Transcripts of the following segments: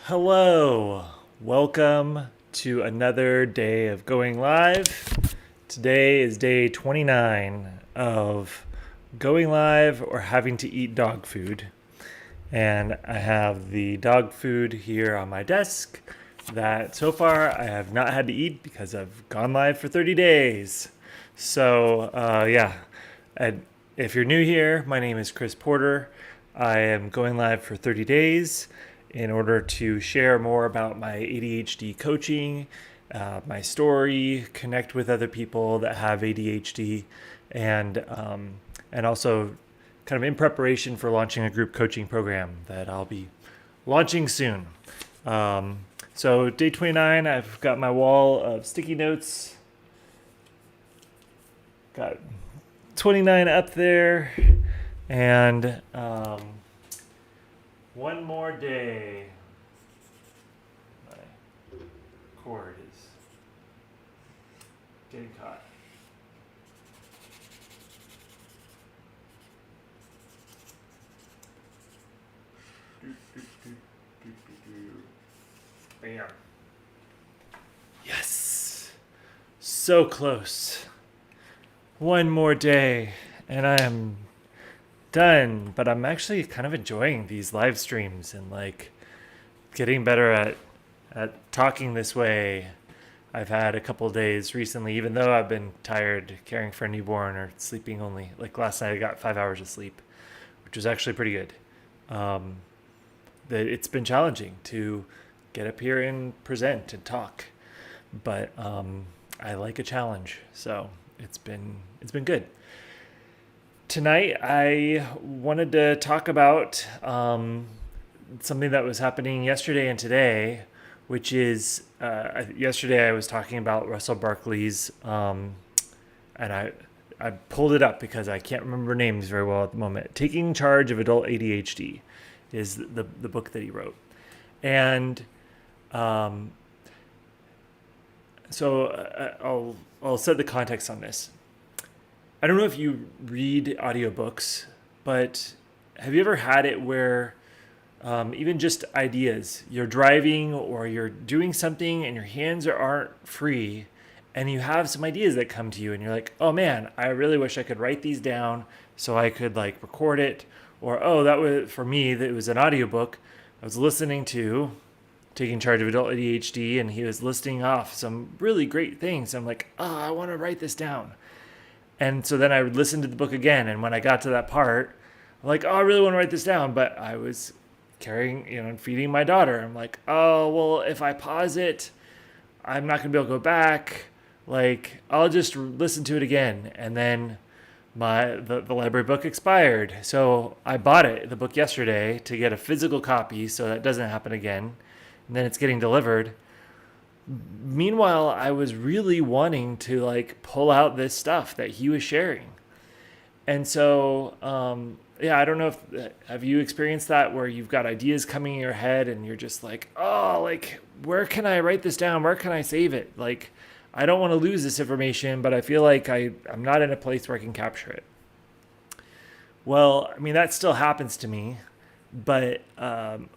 Hello, welcome to another day of going live. Today is day 29 of going live or having to eat dog food. And I have the dog food here on my desk that so far I have not had to eat because I've gone live for 30 days. So, and if you're new here, my name is Chris Porter. I am going live for 30 days in order to share more about my ADHD coaching, my story, connect with other people that have ADHD, and also kind of in preparation for launching a group coaching program that I'll be launching soon. So day 29, I've got my wall of sticky notes. Got 29 up there, and one more day. My cord is getting caught. Bam. Yes. So close. One more day, and I am done. But I'm actually kind of enjoying these live streams and like getting better at talking this way. I've had a couple of days recently, even though I've been tired caring for a newborn or sleeping only. Like last night, I got 5 hours of sleep, which was actually pretty good. Um, that it's been challenging to get up here and present and talk, but I like a challenge, so it's been good. Tonight, I wanted to talk about something that was happening yesterday and today, which is yesterday I was talking about Russell Barkley's, and I pulled it up because I can't remember names very well at the moment. Taking Charge of Adult ADHD is the book that he wrote, and I'll set the context on this. I don't know if you read audiobooks, but have you ever had it where even just ideas, you're driving or you're doing something and your hands aren't free and you have some ideas that come to you and you're like, oh man, I really wish I could write these down so I could like record it. Or, oh, that was for me, that was an audiobook I was listening to, Taking Charge of Adult ADHD, and he was listing off some really great things. I'm like, oh, I want to write this down. And so then I would listen to the book again. And when I got to that part, I'm like, oh, I really want to write this down. But I was carrying, and feeding my daughter. I'm like, oh, well, if I pause it, I'm not going to be able to go back. Like, I'll just listen to it again. And then the library book expired. So I bought the book yesterday to get a physical copy so that doesn't happen again. And then it's getting delivered. Meanwhile, I was really wanting to like pull out this stuff that he was sharing. And so, I don't know have you experienced that where you've got ideas coming in your head and you're just like, oh, like, where can I write this down? Where can I save it? Like, I don't want to lose this information, but I feel like I'm not in a place where I can capture it. Well, I mean, that still happens to me, but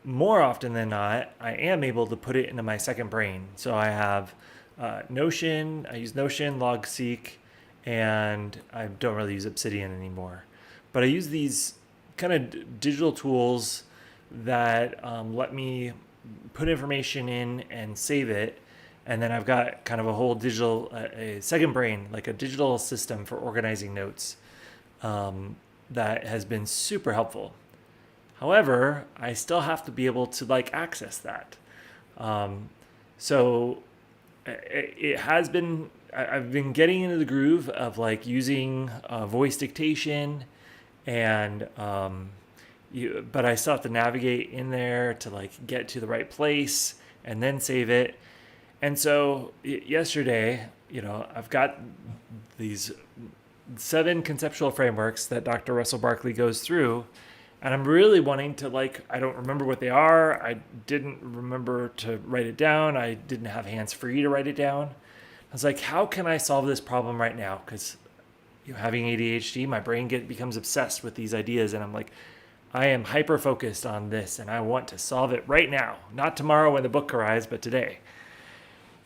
more often than not, I am able to put it into my second brain. So I have Notion, I use Notion, Logseek, and I don't really use Obsidian anymore. But I use these kind of digital tools that let me put information in and save it. And then I've got kind of a whole a second brain, like a digital system for organizing notes that has been super helpful. However, I still have to be able to like access that. So it has been, I've been getting into the groove of like using voice dictation and, but I still have to navigate in there to like get to the right place and then save it. And so yesterday, I've got these 7 conceptual frameworks that Dr. Russell Barkley goes through. And I'm really wanting to I don't remember what they are. I didn't remember to write it down. I didn't have hands free to write it down. I was like, how can I solve this problem right now? Because having ADHD, my brain becomes obsessed with these ideas. And I'm like, I am hyper focused on this and I want to solve it right now, not tomorrow when the book arrives, but today.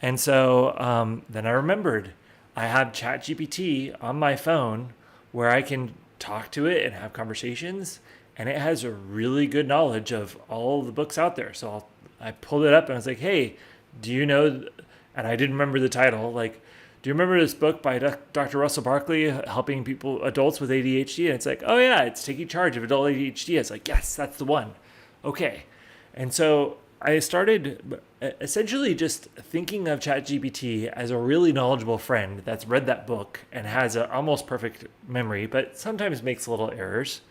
And so then I remembered I have Chat GPT on my phone where I can talk to it and have conversations, and it has a really good knowledge of all the books out there. So I pulled it up and I was like, hey, do you know, and I didn't remember the title, like, do you remember this book by Dr. Russell Barkley helping adults with ADHD? And it's like, oh yeah, it's Taking Charge of Adult ADHD. It's like, yes, that's the one. Okay. And so I started essentially just thinking of ChatGPT as a really knowledgeable friend that's read that book and has an almost perfect memory, but sometimes makes little errors.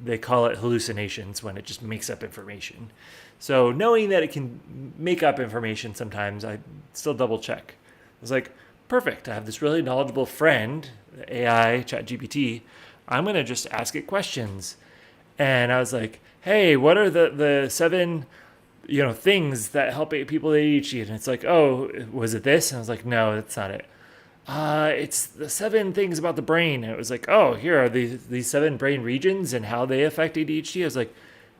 They call it hallucinations when it just makes up information. So knowing that it can make up information sometimes, I still double check. I was like, perfect. I have this really knowledgeable friend, AI, ChatGPT. I'm going to just ask it questions. And I was like, hey, what are the seven things that help people with ADHD? And it's like, oh, was it this? And I was like, no, that's not it. It's the seven things about the brain. And it was like, oh, here are these seven brain regions and how they affect ADHD. I was like,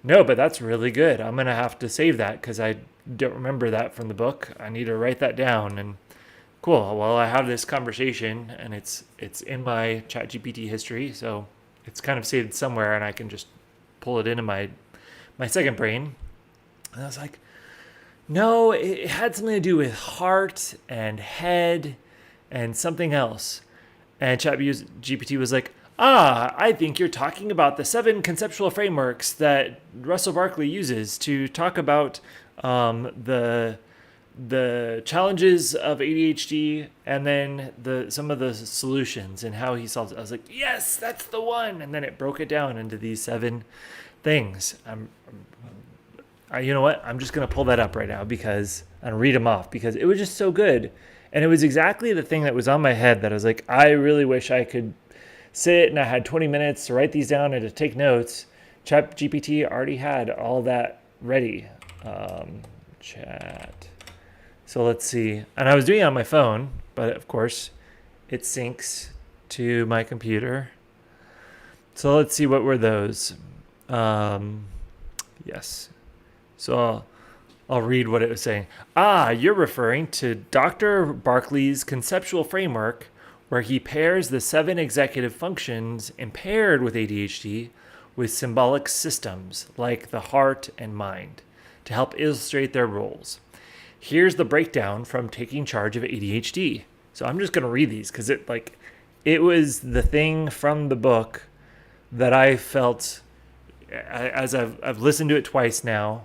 no, but that's really good. I'm going to have to save that because I don't remember that from the book. I need to write that down. And cool. Well, I have this conversation and it's in my ChatGPT history. So it's kind of saved somewhere and I can just pull it into my second brain. And I was like, no, it had something to do with heart and head and something else. And ChatGPT was like, I think you're talking about the 7 conceptual frameworks that Russell Barkley uses to talk about the challenges of ADHD and then some of the solutions and how he solves it. I was like, yes, that's the one. And then it broke it down into these 7 things. You know what? I'm just going to pull that up right now and read them off because it was just so good. And it was exactly the thing that was on my head that I was like, I really wish I could sit and I had 20 minutes to write these down and to take notes. ChatGPT already had all that ready. Chat. So let's see. And I was doing it on my phone, but of course it syncs to my computer. So let's see, what were those? Yes. So I'll read what it was saying. You're referring to Dr. Barkley's conceptual framework where he pairs the 7 executive functions impaired with ADHD with symbolic systems like the heart and mind to help illustrate their roles. Here's the breakdown from Taking Charge of ADHD. So I'm just going to read these because it was the thing from the book that I felt, as I've listened to it twice now.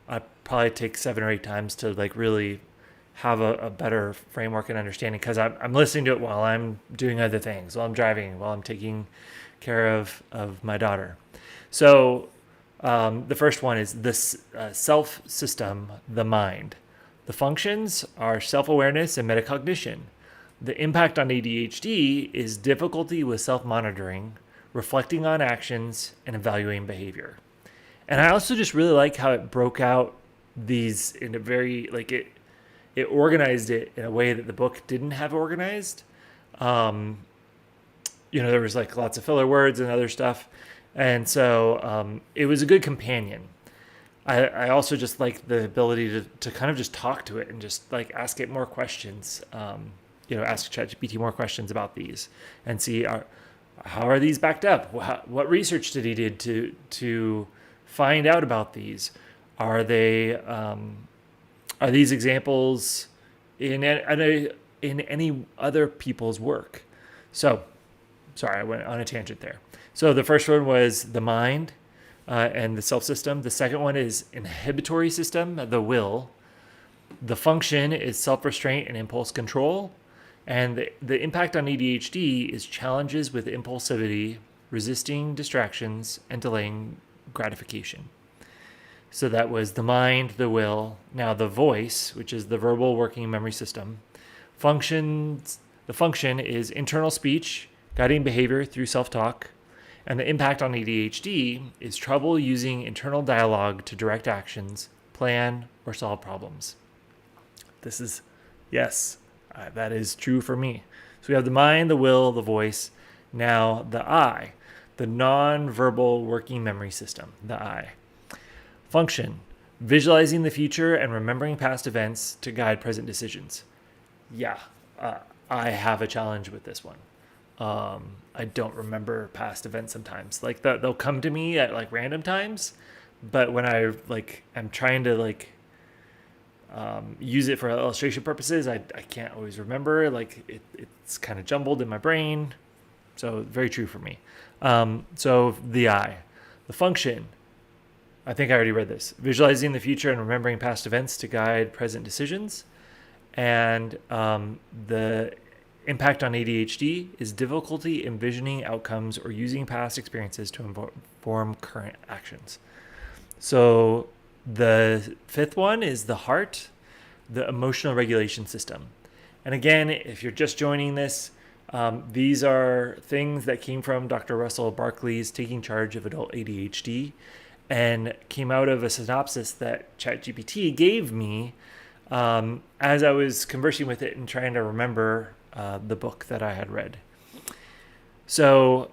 I probably take 7 or 8 times to really have a better framework and understanding because I'm listening to it while I'm doing other things, while I'm driving, while I'm taking care of my daughter. So the first one is this self system, the mind. The functions are self-awareness and metacognition. The impact on ADHD is difficulty with self-monitoring, reflecting on actions, and evaluating behavior. And I also just really like how it broke out these in a very, it organized it in a way that the book didn't have organized. There was lots of filler words and other stuff. And so it was a good companion. I also just like the ability to kind of just talk to it and just ask it more questions. Ask ChatGPT more questions about these and see how are these backed up? What research did he did to find out about these? Are these examples in any other people's work? So, sorry, I went on a tangent there. So the first one was the mind and the self system. The second one is inhibitory system, the will. The function is self-restraint and impulse control. And the impact on ADHD is challenges with impulsivity, resisting distractions, and delaying gratification. So that was the mind, the will. Now the voice, which is the verbal working memory system. The function is internal speech, guiding behavior through self-talk. And the impact on ADHD is trouble using internal dialogue to direct actions, plan, or solve problems. That is true for me. So we have the mind, the will, the voice. Now the I. the non-verbal working memory system, the I. Function, visualizing the future and remembering past events to guide present decisions. Yeah, I have a challenge with this one. I don't remember past events sometimes. Like they'll come to me at like random times, but when I'm trying to use it for illustration purposes, I can't always remember. Like it's kind of jumbled in my brain. So very true for me. So the I, the function. I think I already read this. Visualizing the future and remembering past events to guide present decisions. And the impact on ADHD is difficulty envisioning outcomes or using past experiences to inform current actions. So the fifth one is the heart, the emotional regulation system. And again, if you're just joining this, these are things that came from Dr. Russell Barkley's Taking Charge of Adult ADHD and came out of a synopsis that Chat GPT gave me as I was conversing with it and trying to remember the book that I had read. So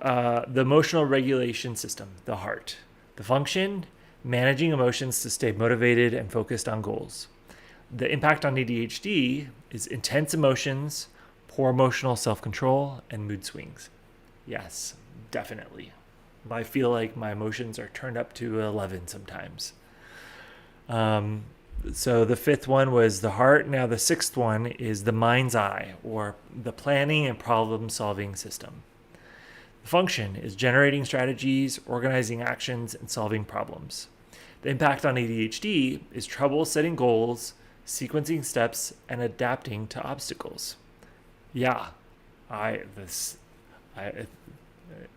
the emotional regulation system, the heart. The function, managing emotions to stay motivated and focused on goals. The impact on ADHD is intense emotions, poor emotional self-control, and mood swings. Yes, definitely. I feel like my emotions are turned up to 11 sometimes. So the fifth one was the heart. Now the sixth one is the mind's eye, or the planning and problem-solving system. The function is generating strategies, organizing actions, and solving problems. The impact on ADHD is trouble setting goals, sequencing steps, and adapting to obstacles. Yeah,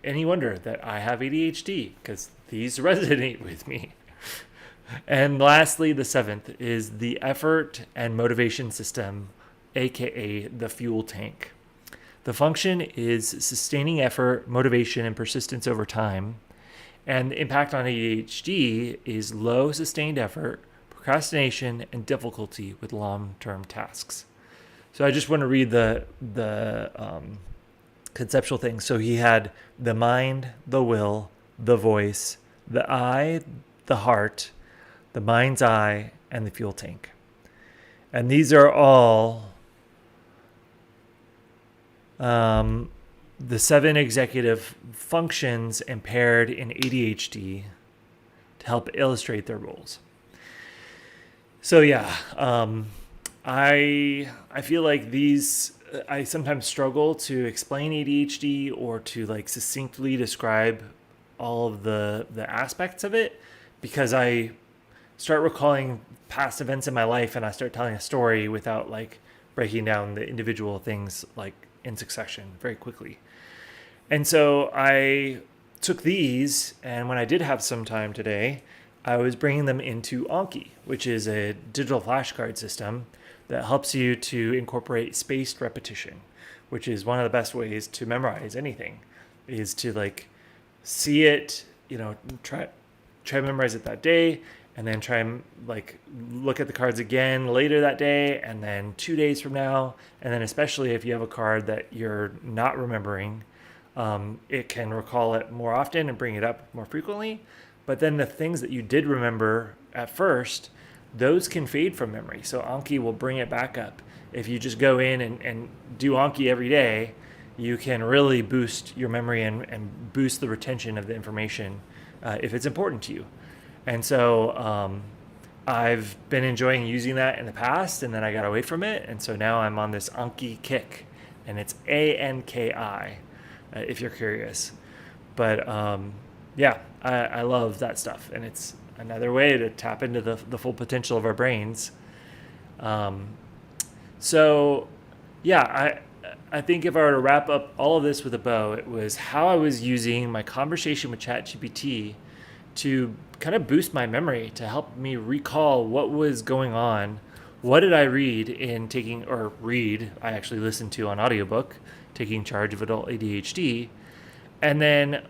any wonder that I have ADHD, because these resonate with me. And lastly, the seventh is the effort and motivation system, aka the fuel tank. The function is sustaining effort, motivation, and persistence over time. And the impact on ADHD is low sustained effort, procrastination, and difficulty with long-term tasks. So I just want to read the conceptual things. So he had the mind, the will, the voice, the I, the heart, the mind's eye, and the fuel tank. And these are all the 7 executive functions impaired in ADHD to help illustrate their roles. So yeah, I feel like these, I sometimes struggle to explain ADHD or to like succinctly describe all of the aspects of it, because I start recalling past events in my life and I start telling a story without like breaking down the individual things like in succession very quickly. And so I took these, and when I did have some time today, I was bringing them into Anki, which is a digital flashcard system that helps you to incorporate spaced repetition, which is one of the best ways to memorize anything, is to like see it, try to memorize it that day, and then try and like look at the cards again later that day, and then 2 days from now, and then especially if you have a card that you're not remembering, it can recall it more often and bring it up more frequently. But then the things that you did remember at first, those can fade from memory. So Anki will bring it back up. If you just go in and do Anki every day, you can really boost your memory and boost the retention of the information if it's important to you. And so I've been enjoying using that in the past, and then I got away from it. And so now I'm on this Anki kick, and it's ANKI, if you're curious. But yeah, I love that stuff. And it's another way to tap into the full potential of our brains. So yeah, I think if I were to wrap up all of this with a bow, it was how I was using my conversation with Chat GPT to kind of boost my memory, to help me recall what was going on. What did I read I actually listened to on audiobook, Taking Charge of Adult ADHD. And then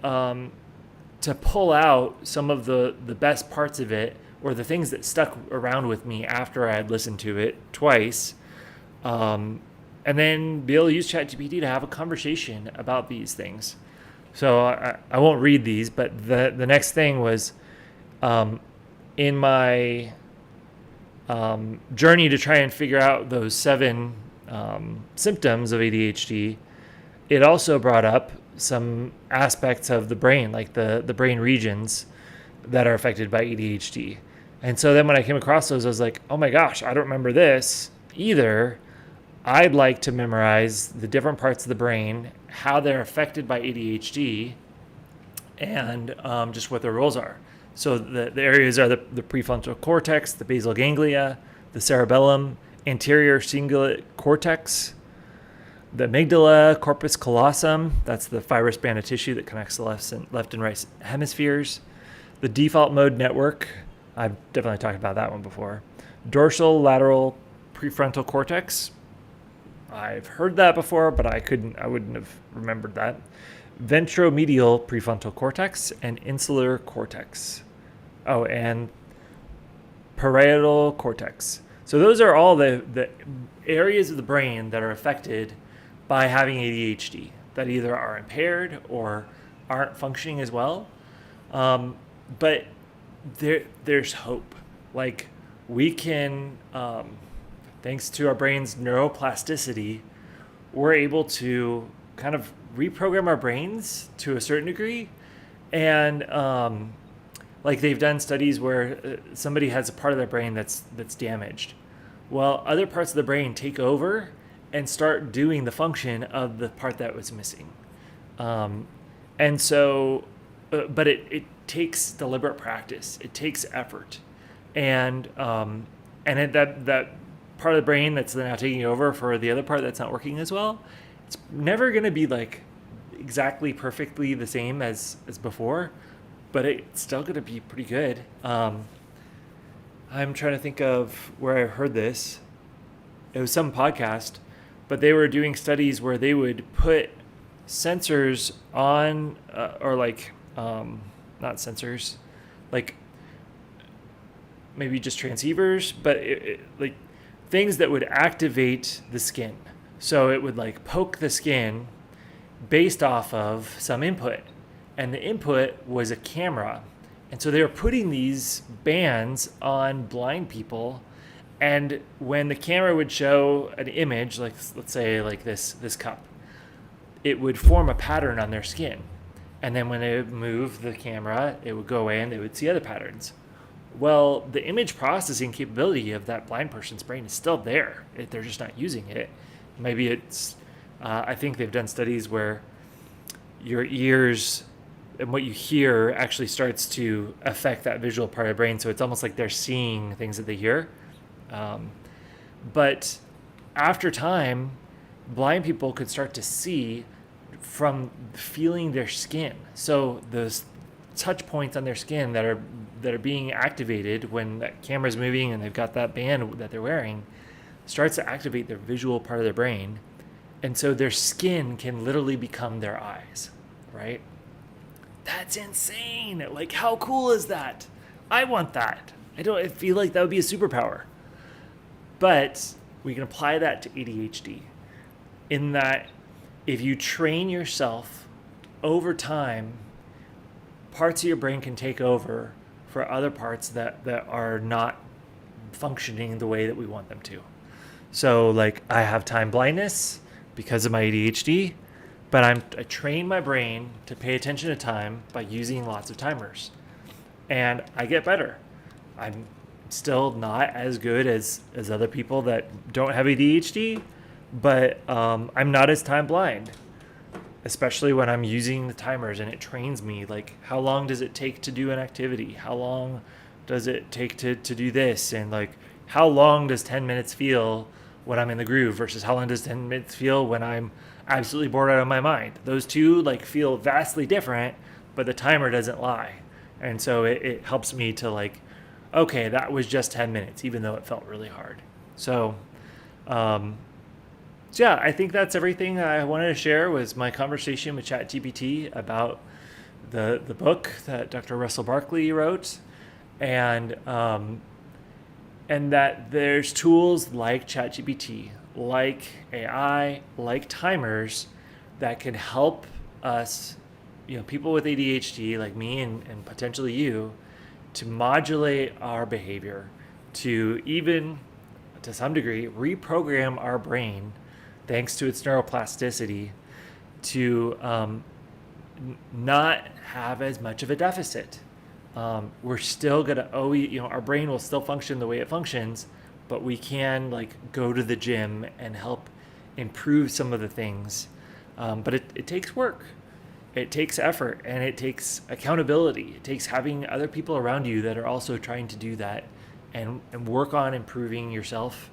to pull out some of the best parts of it, or the things that stuck around with me after I had listened to it twice, and then be able to use ChatGPT to have a conversation about these things. So I won't read these, but the next thing was in my journey to try and figure out those 7 symptoms of ADHD, it also brought up some aspects of the brain, like the brain regions that are affected by ADHD. And so then when I came across those, I was like, oh my gosh, I don't remember this either. I'd like to memorize the different parts of the brain, how they're affected by ADHD, and just what their roles are. So the areas are the prefrontal cortex, the basal ganglia, the cerebellum, anterior cingulate cortex, the amygdala, corpus callosum, that's the fibrous band of tissue that connects the left and right hemispheres, the default mode network, I've definitely talked about that one before, dorsal lateral prefrontal cortex, I've heard that before, but I wouldn't have remembered that, ventromedial prefrontal cortex, and insular cortex. Oh, and parietal cortex. So those are all the areas of the brain that are affected by having ADHD, that either are impaired or aren't functioning as well. But there's hope. Like we can, thanks to our brain's neuroplasticity, we're able to kind of reprogram our brains to a certain degree. And like they've done studies where somebody has a part of their brain that's damaged. Well, other parts of the brain take over and start doing the function of the part that was missing. And so, but it takes deliberate practice. It takes effort. And that part of the brain that's now taking over for the other part that's not working as well, it's never going to be like exactly perfectly the same as before, but it's still going to be pretty good. I'm trying to think of where I heard this. It was some podcast, but they were doing studies where they would put sensors on, or like, not sensors, like maybe just transceivers, but like things that would activate the skin. So it would like poke the skin based off of some input. And the input was a camera. And so they were putting these bands on blind people. And when the camera would show an image, like let's say like this cup, it would form a pattern on their skin. And then when they would move the camera, it would go away and they would see other patterns. Well, the image processing capability of that blind person's brain is still there. They're just not using it. Maybe it's, I think they've done studies where your ears and what you hear actually starts to affect that visual part of the brain. So it's almost like they're seeing things that they hear. But after time, blind people could start to see from feeling their skin. So those touch points on their skin that are being activated when that camera's moving and they've got that band that they're wearing starts to activate their visual part of their brain. And so their skin can literally become their eyes, right? That's insane. Like, how cool is that? I want that. I feel like that would be a superpower. But we can apply that to ADHD in that if you train yourself over time, parts of your brain can take over for other parts that are not functioning the way that we want them to. So like I have time blindness because of my ADHD, but I train my brain to pay attention to time by using lots of timers. And I get better. I'm still not as good as other people that don't have ADHD, but I'm not as time blind, especially when I'm using the timers and it trains me. Like, how long does it take to do an activity? How long does it take to do this? And like, how long does 10 minutes feel when I'm in the groove versus how long does 10 minutes feel when I'm absolutely bored out of my mind? Those two like feel vastly different, but the timer doesn't lie. And so it helps me to like, okay, that was just 10 minutes, even though it felt really hard. So yeah, I think that's everything I wanted to share was my conversation with Chat GPT about the book that Dr. Russell Barkley wrote, and that there's tools like Chat GPT, like AI, like timers that can help us people with ADHD like me and potentially you to modulate our behavior, to even to some degree reprogram our brain thanks to its neuroplasticity to not have as much of a deficit. We're still gonna always, our brain will still function the way it functions, but we can like go to the gym and help improve some of the things. But it takes work. It takes effort and it takes accountability. It takes having other people around you that are also trying to do that and work on improving yourself.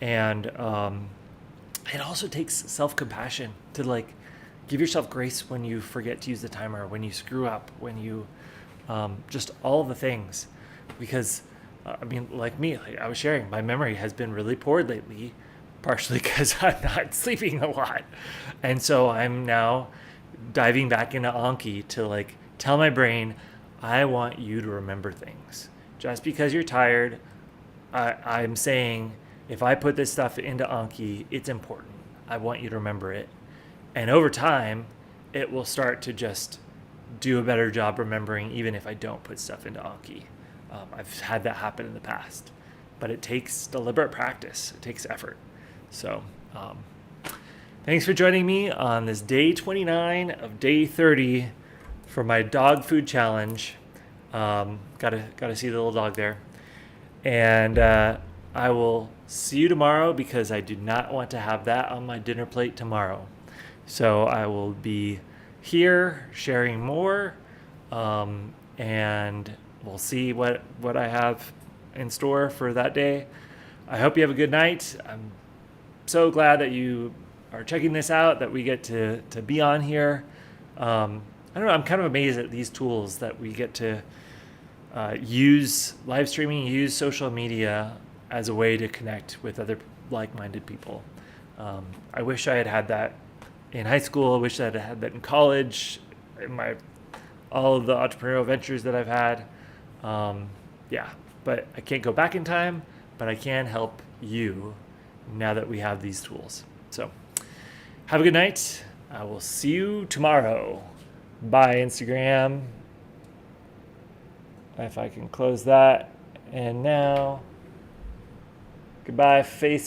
And it also takes self-compassion to like give yourself grace when you forget to use the timer, when you screw up, when you just all the things. Because like me, like I was sharing, my memory has been really poor lately, partially because I'm not sleeping a lot. And so I'm now diving back into Anki to like tell my brain, I want you to remember things. Just because you're tired, I'm saying if I put this stuff into Anki, it's important. I want you to remember it. And over time, it will start to just do a better job remembering, even if I don't put stuff into Anki. I've had that happen in the past, but it takes deliberate practice. It takes effort. So thanks for joining me on this day 29 of day 30 for my dog food challenge. Gotta see the little dog there. And I will see you tomorrow because I do not want to have that on my dinner plate tomorrow. So I will be here sharing more, and we'll see what I have in store for that day. I hope you have a good night. I'm so glad that you are checking this out, that we get to be on here. I don't know, I'm kind of amazed at these tools that we get to use live streaming, use social media as a way to connect with other like-minded people. I wish I had that in high school. I wish I had that in college, in all of the entrepreneurial ventures that I've had. But I can't go back in time, but I can help you now that we have these tools. So have a good night. I will see you tomorrow. Bye, Instagram. If I can close that. And now, goodbye, Facebook.